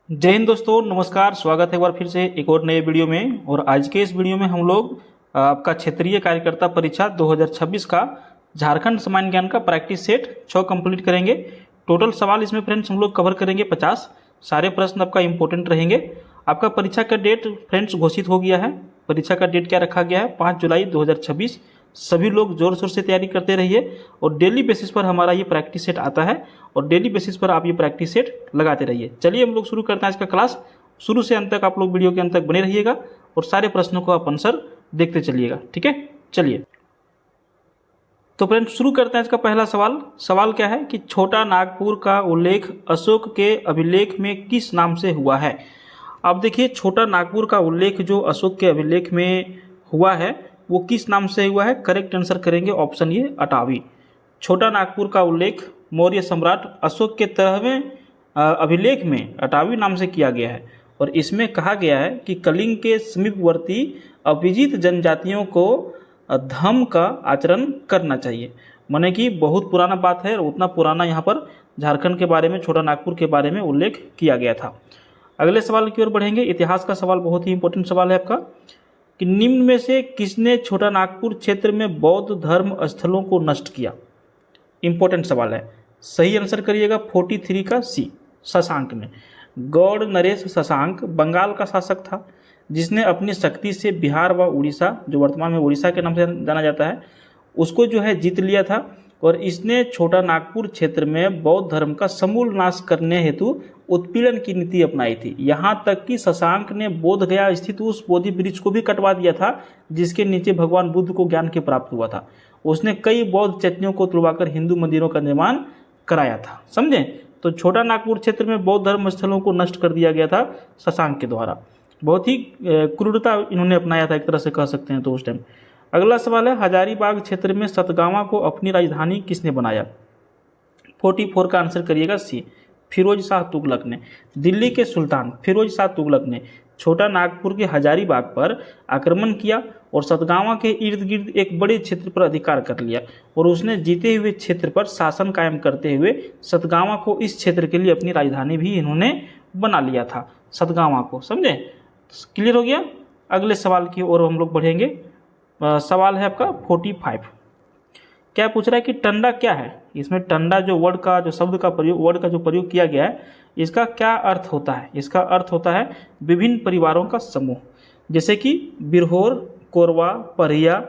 जय हिंद दोस्तों, नमस्कार। स्वागत है एक बार फिर से एक और नए वीडियो में। और आज के इस वीडियो में हम लोग आपका क्षेत्रीय कार्यकर्ता परीक्षा 2026 का झारखंड सामान्य ज्ञान का प्रैक्टिस सेट 6 कंप्लीट करेंगे। टोटल सवाल इसमें फ्रेंड्स हम लोग कवर करेंगे 50। सारे प्रश्न आपका इंपॉर्टेंट रहेंगे। आपका परीक्षा का डेट फ्रेंड्स घोषित हो गया है। परीक्षा का डेट क्या रखा गया है? 5 जुलाई 2026। सभी लोग जोर शोर से तैयारी करते रहिए और डेली बेसिस पर हमारा ये प्रैक्टिस सेट आता है और डेली बेसिस पर आप ये प्रैक्टिस सेट लगाते रहिए। चलिए हम लोग शुरू करते हैं आज का क्लास। शुरू से अंत तक आप लोग वीडियो के अंत तक बने रहिएगा और सारे प्रश्नों को आप आंसर देखते चलिएगा। ठीक है, चलिए तो फ्रेंड्स शुरू करते हैं आज का पहला सवाल। सवाल क्या है कि छोटा नागपुर का उल्लेख अशोक के अभिलेख में किस नाम से हुआ है? अब देखिए, छोटा नागपुर का उल्लेख जो अशोक के अभिलेख में हुआ है वो किस नाम से हुआ है? करेक्ट आंसर करेंगे ऑप्शन ए, अटावी। छोटा नागपुर का उल्लेख मौर्य सम्राट अशोक के 13वें अभिलेख में अटावी नाम से किया गया है और इसमें कहा गया है कि कलिंग के समीपवर्ती अभिजित जनजातियों को धम्म का आचरण करना चाहिए। माने कि बहुत पुराना बात है और उतना पुराना यहाँ पर झारखंड के बारे में, छोटा नागपुर के बारे में उल्लेख किया गया था। अगले सवाल की ओर बढ़ेंगे। इतिहास का सवाल बहुत ही इंपॉर्टेंट सवाल है आपका कि निम्न में से किसने छोटा नागपुर क्षेत्र में बौद्ध धर्म स्थलों को नष्ट किया? इंपॉर्टेंट सवाल है, सही आंसर करिएगा 43 का सी, शशांक ने। गौड़ नरेश शशांक बंगाल का शासक था जिसने अपनी शक्ति से बिहार व उड़ीसा, जो वर्तमान में उड़ीसा के नाम से जाना जाता है, उसको जो है जीत लिया था और इसने छोटा नागपुर क्षेत्र में बौद्ध धर्म का समूल नाश करने हेतु उत्पीड़न की नीति अपनाई थी। यहाँ तक कि शशांक ने बोध गया स्थित उस बोधि वृक्ष को भी कटवा दिया था जिसके नीचे भगवान बुद्ध को ज्ञान के प्राप्त हुआ था। उसने कई बौद्ध चैत्यों को तुड़वाकर हिंदू मंदिरों का निर्माण कराया था। समझे? तो छोटा नागपुर क्षेत्र में बौद्ध धर्म स्थलों को नष्ट कर दिया गया था शशांक के द्वारा। बहुत ही क्रूरता इन्होंने अपनाया था, एक तरह से कह सकते हैं तो उस टाइम। अगला सवाल है, हजारीबाग क्षेत्र में सतगावा को अपनी राजधानी किसने बनाया? 44 का आंसर करिएगा सी, फिरोज शाह तुगलक ने। दिल्ली के सुल्तान फिरोज शाह तुगलक ने छोटा नागपुर के हजारीबाग पर आक्रमण किया और सतगावा के इर्द गिर्द एक बड़े क्षेत्र पर अधिकार कर लिया और उसने जीते हुए क्षेत्र पर शासन कायम करते हुए सतगावा को इस क्षेत्र के लिए अपनी राजधानी भी इन्होंने बना लिया था, सतगावा को। समझे? क्लियर हो गया? अगले सवाल की ओर हम लोग बढ़ेंगे। सवाल है आपका 45। क्या पूछ रहा है कि टंडा क्या है? इसमें टंडा जो वर्ड का, जो शब्द का प्रयोग, वर्ड का जो प्रयोग किया गया है, इसका क्या अर्थ होता है? इसका अर्थ होता है विभिन्न परिवारों का समूह, जैसे कि बिरहोर, कोरवा, परिया,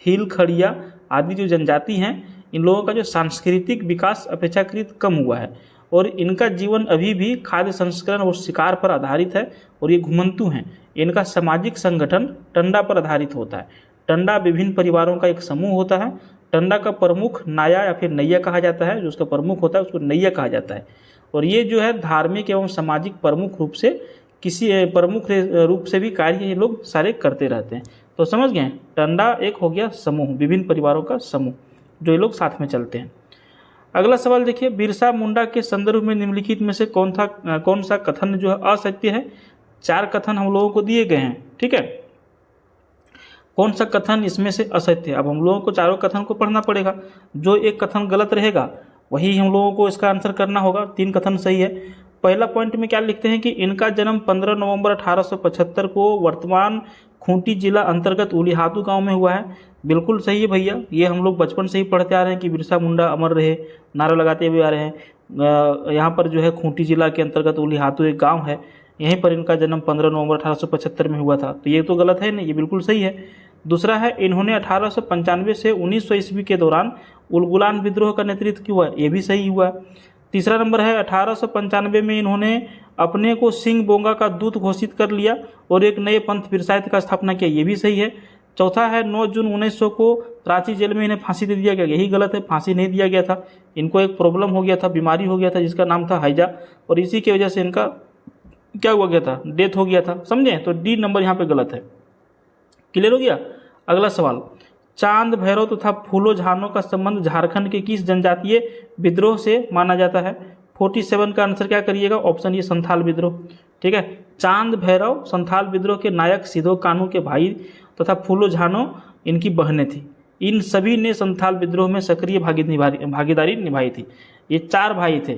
हिल खड़िया आदि जो जनजाति हैं, इन लोगों का जो सांस्कृतिक विकास अपेक्षाकृत कम हुआ है और इनका जीवन अभी भी खाद्य संस्करण और शिकार पर आधारित है और ये घुमंतु हैं। इनका सामाजिक संगठन टंडा पर आधारित होता है। टंडा विभिन्न परिवारों का एक समूह होता है। टंडा का प्रमुख नाया या फिर नैया कहा जाता है। जो उसका प्रमुख होता है उसको नैया कहा जाता है और ये जो है धार्मिक एवं सामाजिक प्रमुख रूप से भी कार्य ये लोग सारे करते रहते हैं। तो समझ गए, टंडा एक हो गया समूह, विभिन्न परिवारों का समूह जो ये लोग साथ में चलते हैं। अगला सवाल देखिए, बिरसा मुंडा के संदर्भ में निम्नलिखित में से कौन सा कथन जो है असत्य है? 4 कथन हम लोगों को दिए गए हैं। ठीक है, कौन सा कथन इसमें से असत्य है? अब हम लोगों को चारों कथन को पढ़ना पड़ेगा। जो एक कथन गलत रहेगा वही हम लोगों को इसका आंसर करना होगा। 3 कथन सही है। पहला पॉइंट में क्या लिखते हैं कि इनका जन्म 15 नवंबर 1875 को वर्तमान खूंटी जिला अंतर्गत उलीहातू गांव में हुआ है। बिल्कुल सही है भैया, ये हम लोग बचपन से ही पढ़ते आ रहे हैं कि बिरसा मुंडा अमर रहे, नारा लगाते हुए आ रहे हैं। यहाँ पर जो है खूंटी जिला के अंतर्गत उलीहातू एक गाँव है, यहीं पर इनका जन्म 15 नवंबर 1875 में हुआ था। तो ये तो गलत है नहीं, ये बिल्कुल सही है। दूसरा है, इन्होंने 1895 से 1900 ईस्वी के दौरान उलगुलान विद्रोह का नेतृत्व किया है, ये भी सही हुआ है। तीसरा नंबर है, 1895 में इन्होंने अपने को सिंह बोंगा का दूत घोषित कर लिया और एक नए पंथ बिरसायत का स्थापना किया, ये भी सही है। चौथा है, 9 जून 1900 को रांची जेल में इन्हें फांसी दे दिया गया, यही गलत है, फांसी नहीं दिया गया था। इनको एक प्रॉब्लम हो गया था, बीमारी हो गया था जिसका नाम था हैजा और इसी की वजह से इनका क्या हुआ गया था, डेथ हो गया था। समझे? तो डी नंबर यहाँ पे गलत है। क्लियर हो गया? अगला सवाल, चांद भैरव तथा फूलो झानो का संबंध झारखंड के किस जनजातीय विद्रोह से माना जाता है? 47 का आंसर क्या करिएगा? ऑप्शन ये, संथाल विद्रोह। ठीक है, चांद भैरव संथाल विद्रोह के नायक सिधो कानू के भाई तथा फूलो झानो इनकी बहनें थी। इन सभी ने संथाल विद्रोह में सक्रिय भागीदारी निभाई थी। ये 4 भाई थे।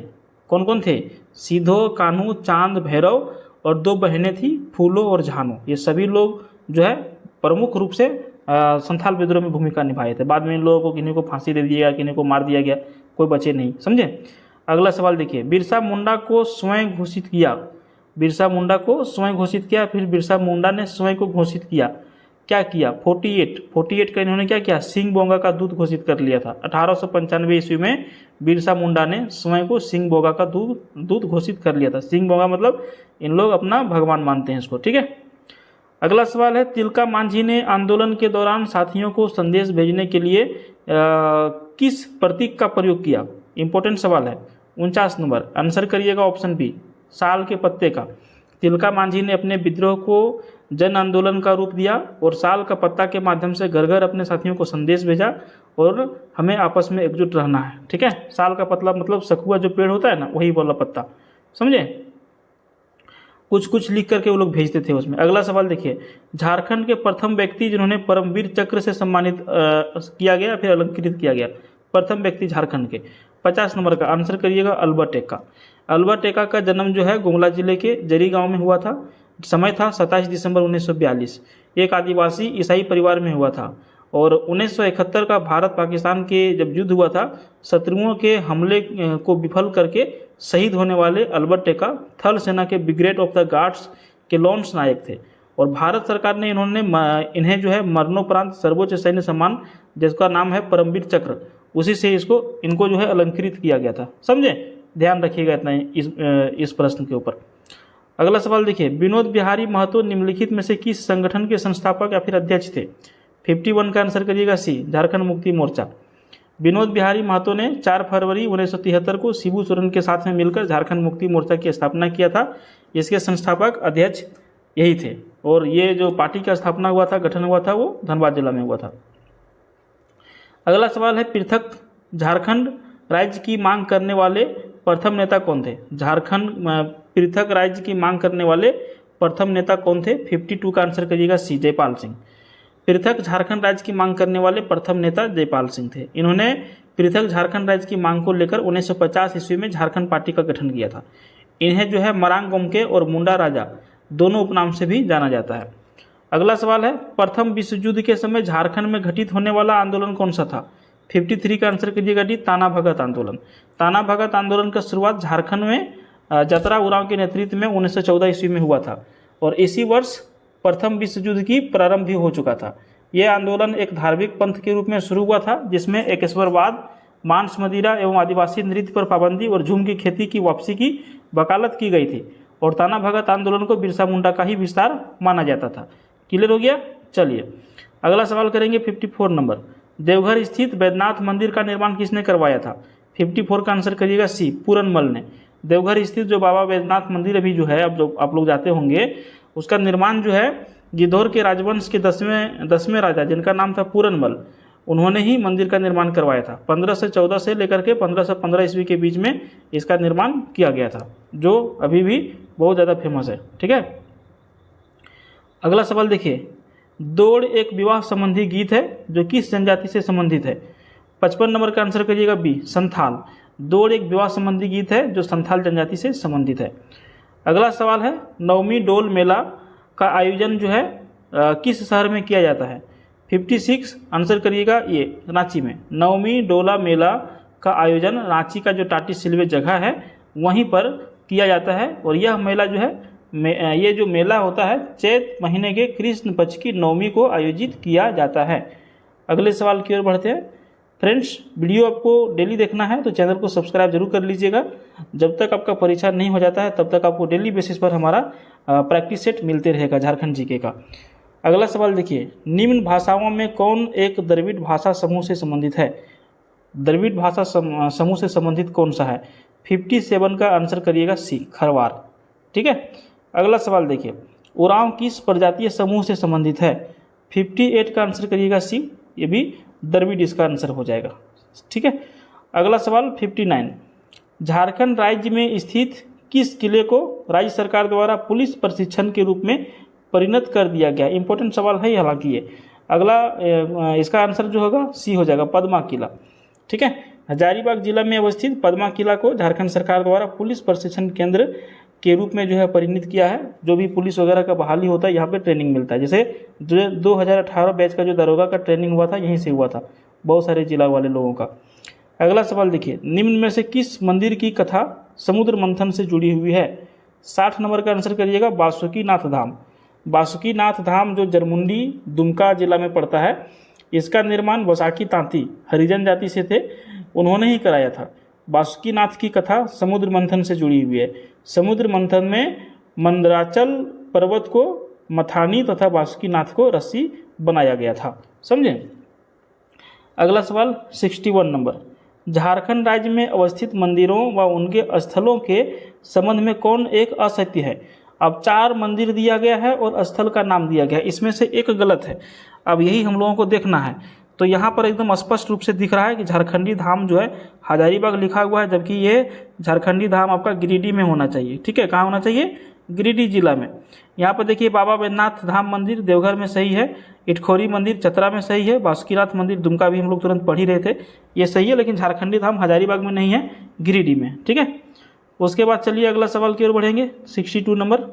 कौन कौन थे? सीधो, कान्हू, चांद, भैरव और 2 बहनें थी, फूलो और झानो। ये सभी लोग जो है प्रमुख रूप से संथाल विद्रोह में भूमिका निभाए थे। बाद में इन लोगों को किन्हीं को फांसी दे दिया गया, किन्हीं को मार दिया गया, कोई बचे नहीं, समझे। अगला सवाल देखिए, बिरसा मुंडा को स्वयं घोषित किया। बिरसा मुंडा को स्वयं घोषित किया, फिर बिरसा मुंडा ने स्वयं को घोषित किया। क्या किया? 48 का इन्होंने क्या किया? सिंह बोंगा का दूत घोषित कर लिया था। 1895 ईस्वी में बिरसा मुंडा ने स्वयं को सिंह बोंगा का दूत घोषित कर लिया था। सिंह बोंगा मतलब इन लोग अपना भगवान मानते हैं इसको, ठीक है। अगला सवाल है, तिलका मांझी ने आंदोलन के दौरान साथियों को संदेश भेजने के लिए किस प्रतीक का प्रयोग किया? इंपॉर्टेंट सवाल है। 49 नंबर, आंसर करिएगा ऑप्शन बी, साल के पत्ते का। तिलका मांझी ने अपने विद्रोह को जन आंदोलन का रूप दिया और साल का पत्ता के माध्यम से घर घर अपने साथियों को संदेश भेजा और हमें आपस में एकजुट रहना है, ठीक है। साल का पत्ता मतलब सखुआ जो पेड़ होता है ना, वही वाला पत्ता, समझे। कुछ कुछ लिख करके वो लोग भेजते थे उसमें। अगला सवाल देखिए, झारखंड के प्रथम व्यक्ति जिन्होंने परमवीर चक्र से सम्मानित किया गया, फिर अलंकृत किया गया, प्रथम व्यक्ति झारखंड के। 50 नंबर का आंसर करिएगा अल्बर्ट एक्का। अल्बर्ट एक्का का जन्म जो है गुमला जिले के जरी गांव में हुआ था। समय था 27 दिसंबर 1942। एक आदिवासी ईसाई परिवार में हुआ था और 1971 का भारत पाकिस्तान के जब युद्ध हुआ था, शत्रुओं के हमले को विफल करके शहीद होने वाले अल्बर्ट एक्का थल सेना के ब्रिगेड ऑफ द गार्ड्स के लॉन्स नायक थे और भारत सरकार ने इन्हें जो है मरणोपरांत सर्वोच्च सैन्य सम्मान, जिसका नाम है परमवीर चक्र, उसी से इनको जो है अलंकृत किया गया था, समझे। ध्यान रखिएगा इतना इस प्रश्न के ऊपर। अगला सवाल देखिए, विनोद बिहारी महतो निम्नलिखित में से किस संगठन के संस्थापक या फिर अध्यक्ष थे? 51 का आंसर करिएगा सी, झारखंड मुक्ति मोर्चा। विनोद बिहारी महतो ने 4 फरवरी 1973 को शिबू सोरेन के साथ में मिलकर झारखंड मुक्ति मोर्चा की स्थापना किया था। इसके संस्थापक अध्यक्ष यही थे और ये जो पार्टी का स्थापना हुआ था, गठन हुआ था, वो धनबाद जिला में हुआ था। अगला सवाल है, पृथक झारखंड राज्य की मांग करने वाले प्रथम नेता कौन थे? झारखंड पृथक राज्य की मांग करने वाले प्रथम नेता कौन थे? 52 का आंसर करिएगा सी, जयपाल सिंह। पृथक झारखंड राज्य की मांग करने वाले प्रथम नेता जयपाल सिंह थे। इन्होंने पृथक झारखंड राज्य की मांग को लेकर 1950 ईस्वी में झारखंड पार्टी का गठन किया था। इन्हें जो है मरांग गोमके और मुंडा राजा दोनों उपनाम से भी जाना जाता है। अगला सवाल है, प्रथम विश्व युद्ध के समय झारखंड में घटित होने वाला आंदोलन कौन सा था? 53 का आंसर कीजिएगा डी, ताना भगत आंदोलन। ताना भगत आंदोलन का शुरुआत झारखंड में जतरा उरांव के नेतृत्व में 1914 ईस्वी में हुआ था और इसी वर्ष प्रथम विश्व युद्ध की प्रारंभ भी हो चुका था। यह आंदोलन एक धार्मिक पंथ के रूप में शुरू हुआ था जिसमें एकेश्वरवाद, मांस मदिरा एवं आदिवासी नृत्य पर पाबंदी और झूम की खेती की वापसी की वकालत की गई थी और ताना भगत आंदोलन को बिरसा मुंडा का ही विस्तार माना जाता था। क्लियर हो गया? चलिए अगला सवाल करेंगे 54 नंबर, देवघर स्थित बैद्यनाथ मंदिर का निर्माण किसने करवाया था? 54 का आंसर करिएगा सी, पूरनमल ने। देवघर स्थित जो बाबा बैद्यनाथ मंदिर अभी जो है, अब जो आप लोग जाते होंगे, उसका निर्माण जो है गिद्धौर के राजवंश के 10वें राजा जिनका नाम था पूरनमल, उन्होंने ही मंदिर का निर्माण करवाया था। 1514 से लेकर के 1515 ईस्वी के बीच में इसका निर्माण किया गया था, जो अभी भी बहुत ज़्यादा फेमस है, ठीक है। अगला सवाल देखिए, दौड़ एक विवाह संबंधी गीत है जो किस जनजाति से संबंधित है? 55 नंबर का आंसर करिएगा बी, संथाल। दौड़ एक विवाह संबंधी गीत है जो संथाल जनजाति से संबंधित है। अगला सवाल है, नवमी डोल मेला का आयोजन जो है किस शहर में किया जाता है? 56 आंसर करिएगा ये, रांची में। नवमी डोला मेला का आयोजन रांची का जो टाटी सिलवे जगह है वहीं पर किया जाता है और यह मेला जो है ये जो मेला होता है चैत महीने के कृष्ण पक्ष की नवमी को आयोजित किया जाता है। अगले सवाल की ओर बढ़ते हैं। फ्रेंड्स, वीडियो आपको डेली देखना है तो चैनल को सब्सक्राइब जरूर कर लीजिएगा। जब तक आपका परीक्षा नहीं हो जाता है तब तक आपको डेली बेसिस पर हमारा प्रैक्टिस सेट मिलते रहेगा झारखंड जीके का। अगला सवाल देखिए, निम्न भाषाओं में कौन एक द्रविड़ भाषा समूह से संबंधित है? द्रविड़ भाषा समूह से संबंधित कौन सा है? 57 का आंसर करिएगा सी, खरवार, ठीक है। अगला सवाल देखिए, उरांव किस प्रजातीय समूह से संबंधित है? 58 का आंसर करिएगा सी, ये भी द्रविड़ इसका आंसर हो जाएगा, ठीक है। अगला सवाल 59, झारखंड राज्य में स्थित किस किले को राज्य सरकार द्वारा पुलिस प्रशिक्षण के रूप में परिणत कर दिया गया? इंपॉर्टेंट सवाल है हालांकि ये। अगला इसका आंसर जो होगा सी हो जाएगा, पद्मा किला, ठीक है। हजारीबाग जिला में अवस्थित पद्मा किला को झारखंड सरकार द्वारा पुलिस प्रशिक्षण केंद्र के रूप में जो है परिणित किया है। जो भी पुलिस वगैरह का बहाली होता है यहाँ पे ट्रेनिंग मिलता है। जैसे जो 2018 बैच का जो दरोगा का ट्रेनिंग हुआ था यहीं से हुआ था, बहुत सारे जिला वाले लोगों का। अगला सवाल देखिए, निम्न में से किस मंदिर की कथा समुद्र मंथन से जुड़ी हुई है? 60 नंबर का आंसर करिएगा, बासुकीनाथ धाम। बासुकीनाथ धाम जो जरमुंडी दुमका जिला में पड़ता है, इसका निर्माण वसाकी तांती हरिजन जाति से थे, उन्होंने ही कराया था। बासुकीनाथ की कथा समुद्र मंथन से जुड़ी हुई है। समुद्र मंथन में मंदराचल पर्वत को मथानी तथा बासुकीनाथ को रस्सी बनाया गया था। समझे? अगला सवाल 61 नंबर, झारखंड राज्य में अवस्थित मंदिरों व उनके स्थलों के संबंध में कौन एक असत्य है? अब 4 मंदिर दिया गया है और स्थल का नाम दिया गया है, इसमें से एक गलत है। अब यही हम लोगों को देखना है। तो यहाँ पर एकदम स्पष्ट रूप से दिख रहा है कि झारखंडी धाम जो है हजारीबाग लिखा हुआ है, जबकि ये झारखंडी धाम आपका गिरिडीह में होना चाहिए। ठीक है, कहाँ होना चाहिए? गिरिडीह जिला में। यहाँ पर देखिए, बाबा बैद्यनाथ धाम मंदिर देवघर में सही है, इटखोरी मंदिर चतरा में सही है, बासुकीनाथ मंदिर दुमका भी हम लोग तुरंत पढ़ ही रहे थे, ये सही है। लेकिन झारखंडी धाम हजारीबाग में नहीं है, गिरिडीह में। ठीक है, उसके बाद चलिए अगला सवाल की ओर बढ़ेंगे। 62 नंबर,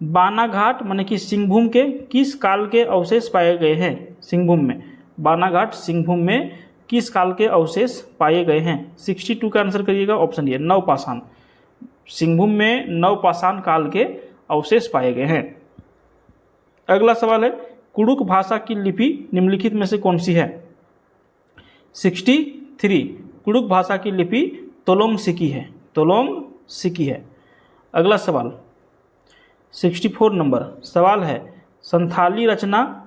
बानाघाट माने कि सिंहभूम के किस काल के अवशेष पाए गए हैं? सिंहभूम में, बानाघाट सिंहभूम में किस काल के अवशेष पाए गए हैं? 62 का आंसर करिएगा, ऑप्शन ए नवपाषाण। सिंहभूम में नवपाषाण काल के अवशेष पाए गए हैं। अगला सवाल है, कुडुख भाषा की लिपि निम्नलिखित में से कौन सी है? 63, कुडुख भाषा की लिपि तोलोंग सिकी है, तोलोंग सिकी है। अगला सवाल 64 नंबर सवाल है, संथाली रचना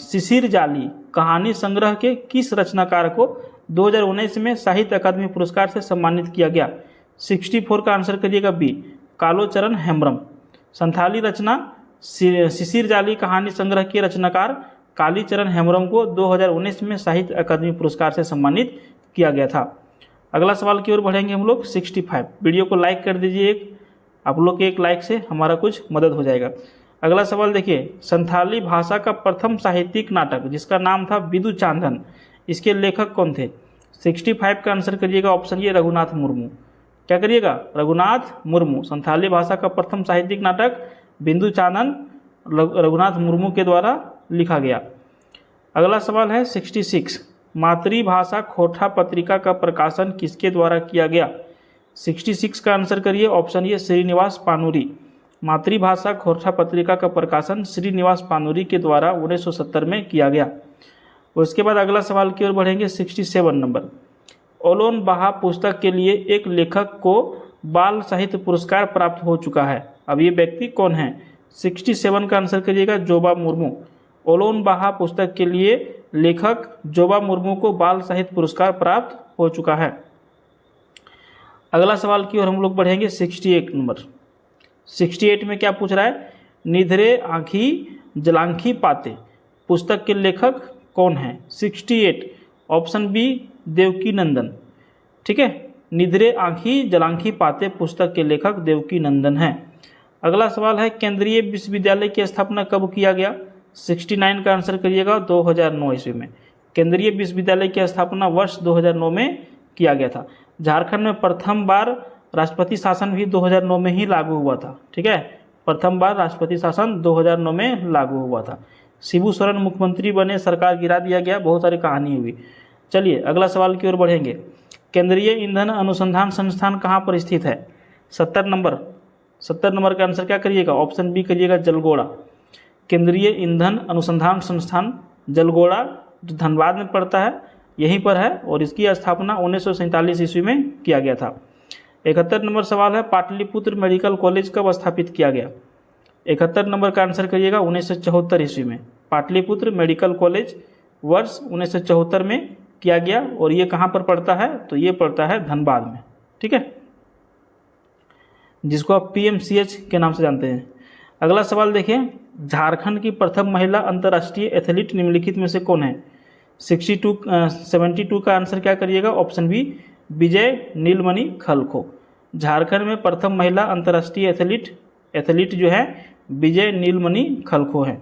शिशिर जाली कहानी संग्रह के किस रचनाकार को 2019 में साहित्य अकादमी पुरस्कार से सम्मानित किया गया? 64 का आंसर करिएगा बी, कालोचरण हेम्ब्रम। संथाली रचना शिशिर जाली कहानी संग्रह के रचनाकार कालीचरण हेम्ब्रम को 2019 में साहित्य अकादमी पुरस्कार से सम्मानित किया गया था। अगला सवाल की ओर बढ़ेंगे हम लोग। 65, वीडियो को लाइक कर दीजिए, आप लोग के एक लाइक से हमारा कुछ मदद हो जाएगा। अगला सवाल देखिए, संथाली भाषा का प्रथम साहित्यिक नाटक जिसका नाम था बिदु चांदन, इसके लेखक कौन थे? 65 का आंसर करिएगा, ऑप्शन ए रघुनाथ मुर्मू। क्या करिएगा? रघुनाथ मुर्मू। संथाली भाषा का प्रथम साहित्यिक नाटक बिंदु चांदन रघुनाथ मुर्मू के द्वारा लिखा गया। अगला सवाल है 66, मातृभाषा खोटा पत्रिका का प्रकाशन किसके द्वारा किया गया? 66 का आंसर करिए, ऑप्शन ए श्रीनिवास पानुरी। मातृभाषा खोटा पत्रिका का प्रकाशन श्रीनिवास पानुरी के द्वारा 1970 में किया गया। उसके बाद अगला सवाल की ओर बढ़ेंगे। 67 नंबर, ओलोन बाहा पुस्तक के लिए एक लेखक को बाल साहित्य पुरस्कार प्राप्त हो चुका है। अब ये व्यक्ति कौन है? 67 का आंसर करिएगा, जोबा मुर्मू। ओलोन बाहा पुस्तक के लिए लेखक जोबा मुर्मू को बाल साहित्य पुरस्कार प्राप्त हो चुका है। अगला सवाल की ओर हम लोग बढ़ेंगे। 68 नंबर, 68 में क्या पूछ रहा है? निधरे आँखी जलांखी पाते पुस्तक के लेखक कौन है? 68, ऑप्शन बी देवकी नंदन। ठीक है, निधरे आँखी जलांखी पाते पुस्तक के लेखक देवकी नंदन है। अगला सवाल है, केंद्रीय विश्वविद्यालय की स्थापना कब किया गया? 69 का आंसर करिएगा, 2009 ईस्वी में। केंद्रीय विश्वविद्यालय की स्थापना वर्ष 2009 में किया गया था। झारखंड में प्रथम बार राष्ट्रपति शासन भी 2009 में ही लागू हुआ था। ठीक है, प्रथम बार राष्ट्रपति शासन 2009 में लागू हुआ था। शिबू सोरेन मुख्यमंत्री बने, सरकार गिरा दिया गया, बहुत सारी कहानी हुई। चलिए अगला सवाल की ओर बढ़ेंगे। केंद्रीय ईंधन अनुसंधान संस्थान कहाँ पर स्थित है? 70 नंबर का आंसर क्या करिएगा? ऑप्शन बी करिएगा, जलगोड़ा। केंद्रीय ईंधन अनुसंधान संस्थान जलगोड़ा जो धनबाद में पड़ता है, यहीं पर है और इसकी स्थापना 1947 ईस्वी में किया गया था। 71 नंबर सवाल है, पाटलिपुत्र मेडिकल कॉलेज कब स्थापित किया गया? 71 नंबर का आंसर करिएगा, 1974 ईस्वी में। पाटलिपुत्र मेडिकल कॉलेज वर्ष 1974 में किया गया और ये कहाँ पर पड़ता है? तो ये पड़ता है धनबाद में। ठीक है, जिसको आप PMCH के नाम से जानते हैं। अगला सवाल देखिए, झारखंड की प्रथम महिला अंतर्राष्ट्रीय एथलीट निम्नलिखित में से कौन है? 72 का आंसर क्या करिएगा? ऑप्शन बी विजय नीलमणि खलखो। झारखंड में प्रथम महिला अंतर्राष्ट्रीय एथलीट जो है विजय नीलमणि खलखो है।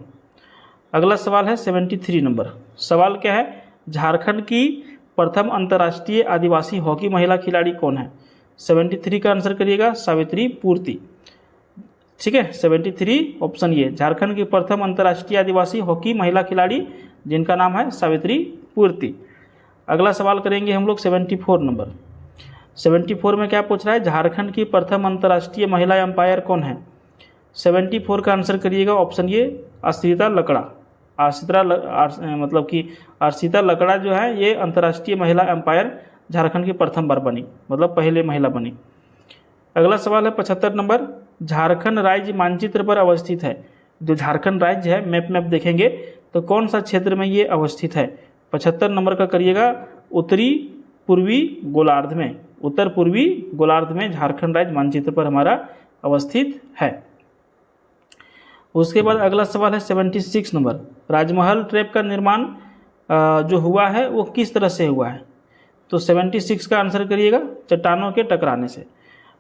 अगला सवाल है 73 नंबर। सवाल क्या है? झारखंड की प्रथम अंतर्राष्ट्रीय आदिवासी हॉकी महिला खिलाड़ी कौन है? 73 का आंसर करिएगा सावित्री पूर्ति। ठीक है, 73 ऑप्शन ये, झारखंड की प्रथम अंतर्राष्ट्रीय आदिवासी हॉकी महिला खिलाड़ी जिनका नाम है सावित्री पूर्ति। अगला सवाल करेंगे हम लोग 74 नंबर। 74 में क्या पूछ रहा है? झारखंड की प्रथम अंतर्राष्ट्रीय महिला अंपायर कौन है? 74 का आंसर करिएगा ऑप्शन ये, आश्रिता लकड़ा। मतलब कि आश्रिता लकड़ा जो है ये अंतर्राष्ट्रीय महिला अंपायर झारखंड की प्रथम बार बनी, मतलब पहले महिला बनी। अगला सवाल है 75 नंबर। झारखंड राज्य मानचित्र पर अवस्थित है। जो झारखंड राज्य है मैप में आप देखेंगे तो कौन सा क्षेत्र में ये अवस्थित है? 75 नंबर का करिएगा उत्तरी पूर्वी गोलार्ध में, उत्तर पूर्वी गोलार्ध में झारखंड राज्य मानचित्र पर हमारा अवस्थित है। उसके बाद अगला सवाल है 76 नंबर। राजमहल ट्रैप का निर्माण जो हुआ है वो किस तरह से हुआ है? तो 76 का आंसर करिएगा चट्टानों के टकराने से।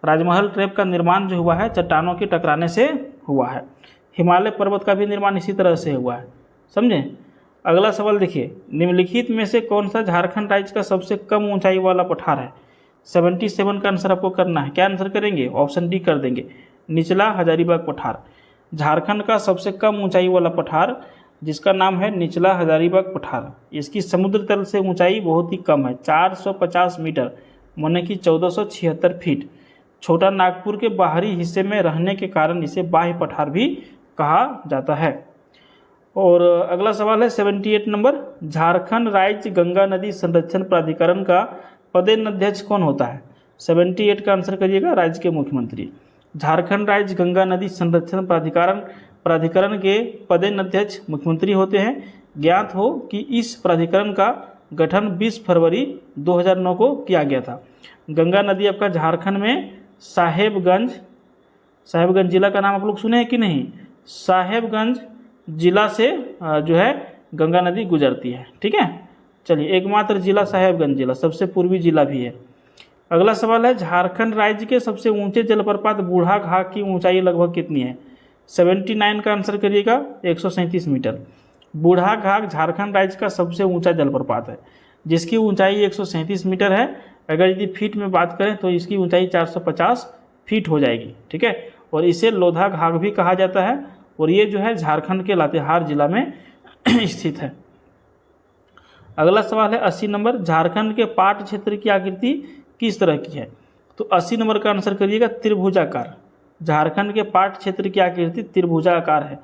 राजमहल ट्रैप का निर्माण जो हुआ है चट्टानों के टकराने से हुआ है। हिमालय पर्वत का भी निर्माण इसी तरह से हुआ है, समझे। अगला सवाल देखिए, निम्नलिखित में से कौन सा झारखंड राज्य का सबसे कम ऊंचाई वाला पठार है? 77 का आंसर आपको करना है। क्या आंसर करेंगे? ऑप्शन डी कर देंगे, निचला हजारीबाग पठार। झारखंड का सबसे कम ऊंचाई वाला पठार जिसका नाम है निचला हजारीबाग पठार। इसकी समुद्र तल से ऊंचाई बहुत ही कम है, 450 मीटर, माने कि 1476 फीट। छोटा नागपुर के बाहरी हिस्से में रहने के कारण इसे बाह्य पठार भी कहा जाता है। और अगला सवाल है 78 नंबर। झारखंड राज्य गंगा नदी संरक्षण प्राधिकरण का पदेनाध्यक्ष कौन होता है? 78 का आंसर करिएगा राज्य के मुख्यमंत्री। झारखंड राज्य गंगा नदी संरक्षण प्राधिकरण के पदेनाध्यक्ष मुख्यमंत्री होते हैं। ज्ञात हो कि इस प्राधिकरण का गठन 20 फरवरी 2009 को किया गया था। गंगा नदी आपका झारखंड में साहेबगंज जिला का नाम आप लोग सुने हैं कि नहीं? साहेबगंज जिला से जो है गंगा नदी गुजरती है। ठीक है, चलिए, एकमात्र जिला साहेबगंज जिला, सबसे पूर्वी जिला भी है। अगला सवाल है झारखंड राज्य के सबसे ऊंचे जलप्रपात बूढ़ा घाघ की ऊंचाई लगभग कितनी है? 79 का आंसर करिएगा 137 मीटर। बूढ़ा घाघ झारखंड राज्य का सबसे ऊंचा जलप्रपात है जिसकी ऊंचाई 137 मीटर है। अगर यदि फीट में बात करें तो इसकी ऊंचाई 450 फीट हो जाएगी। ठीक है, और इसे लोधा घाघ भी कहा जाता है और ये जो है झारखंड के लातेहार जिला में स्थित है। अगला सवाल है 80 नंबर। झारखंड के पाट क्षेत्र की आकृति किस तरह की है? तो 80 नंबर का आंसर करिएगा त्रिभुजाकार। झारखंड के पाट क्षेत्र की आकृति त्रिभुजाकार है।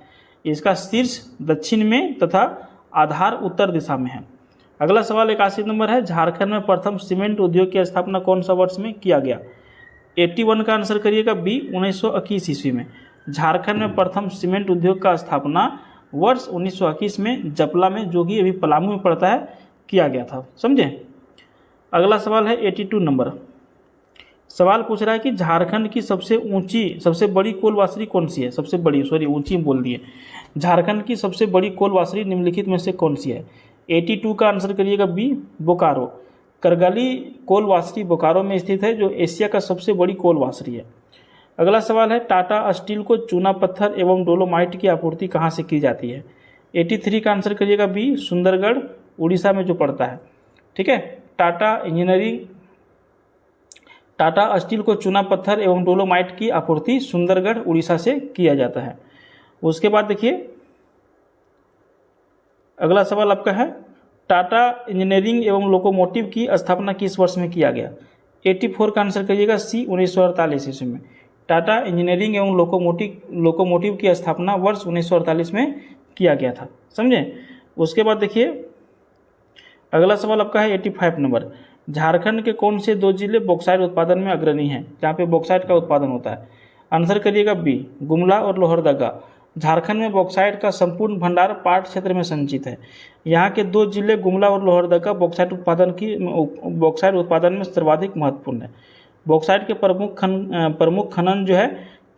इसका शीर्ष दक्षिण में तथा आधार उत्तर दिशा में है। अगला सवाल 81 नंबर है। झारखंड में प्रथम सीमेंट उद्योग की स्थापना कौन सा वर्ष में किया गया? 81 का आंसर करिएगा बी, 1921 ईस्वी में। झारखंड में प्रथम सीमेंट उद्योग का स्थापना वर्ष 1921 में जपला में, जो कि अभी पलामू में पड़ता है, किया गया था, समझे। अगला सवाल है 82 नंबर। सवाल पूछ रहा है कि झारखंड की सबसे बड़ी कोल वासरी कौन सी है? ऊंची बोल दिए। झारखंड की सबसे बड़ी कोल वासरी निम्नलिखित में से कौन सी है? 82 का आंसर करिएगा बी, बोकारो। करगली कोल वासरी बोकारो में स्थित है, जो एशिया का सबसे बड़ी कोल वासरी है। अगला सवाल है टाटा स्टील को चूना पत्थर एवं डोलोमाइट की आपूर्ति कहाँ से की जाती है? 83 का आंसर करिएगा बी, सुंदरगढ़ उड़ीसा में जो पड़ता है। ठीक है, टाटा स्टील को चूना पत्थर एवं डोलोमाइट की आपूर्ति सुंदरगढ़ उड़ीसा से किया जाता है। उसके बाद देखिए अगला सवाल आपका है टाटा इंजीनियरिंग एवं लोकोमोटिव की स्थापना किस वर्ष में किया गया? 84 का आंसर करिएगा सी, 1948 ईस्वी में। टाटा इंजीनियरिंग एवं लोकोमोटिव की स्थापना वर्ष 1948 में किया गया था, समझे। उसके बाद देखिए अगला सवाल आपका है 85 नंबर। झारखंड के कौन से 2 जिले बॉक्साइट उत्पादन में अग्रणी हैं, जहाँ पे बॉक्साइट का उत्पादन होता है? आंसर करिएगा बी, गुमला और लोहरदगा। झारखंड में बॉक्साइट का संपूर्ण भंडार पाट क्षेत्र में संचित है। यहाँ के 2 जिले गुमला और लोहरदगा बॉक्साइट उत्पादन में सर्वाधिक महत्वपूर्ण है। बॉक्साइट के प्रमुख खनन जो है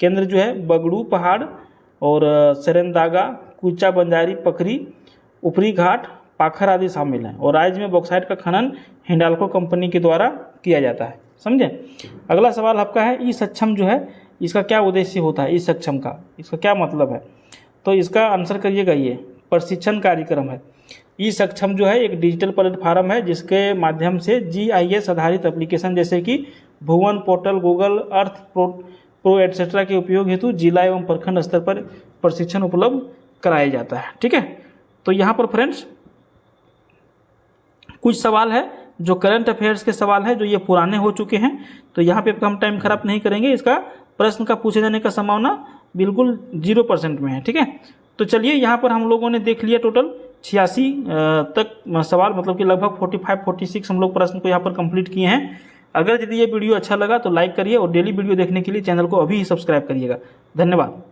केंद्र जो है बगड़ू पहाड़ और सेरेंदागा, कुचा बंजारी, पकरी, ऊपरी घाट, पाखर आदि शामिल हैं। और राज्य में बॉक्साइट का खनन हिंडाल्को कंपनी के द्वारा किया जाता है, समझे। अगला सवाल आपका है ई सक्षम जो है इसका क्या उद्देश्य होता है? ई सक्षम का इसका क्या मतलब है? तो इसका आंसर करिएगा ये प्रशिक्षण कार्यक्रम है। ई सक्षम जो है एक डिजिटल प्लेटफार्म है जिसके माध्यम से GIS आधारित एप्लीकेशन जैसे कि Bhuvan portal, Google Earth Pro etcetera के उपयोग हेतु जिला एवं प्रखंड स्तर पर प्रशिक्षण उपलब्ध कराया जाता है। ठीक है, तो यहाँ पर फ्रेंड्स कुछ सवाल है जो करंट अफेयर्स के सवाल है, जो ये पुराने हो चुके हैं, तो यहाँ पे हम टाइम खराब नहीं करेंगे। इसका प्रश्न का पूछे जाने का संभावना बिल्कुल 0% में है। ठीक है, तो चलिए यहाँ पर हम लोगों ने देख लिया टोटल 86 तक सवाल, मतलब कि लगभग 45-46 हम लोग प्रश्न को यहाँ पर कंप्लीट किए हैं। अगर यदि ये वीडियो अच्छा लगा तो लाइक करिए और डेली वीडियो देखने के लिए चैनल को अभी ही सब्सक्राइब करिएगा। धन्यवाद।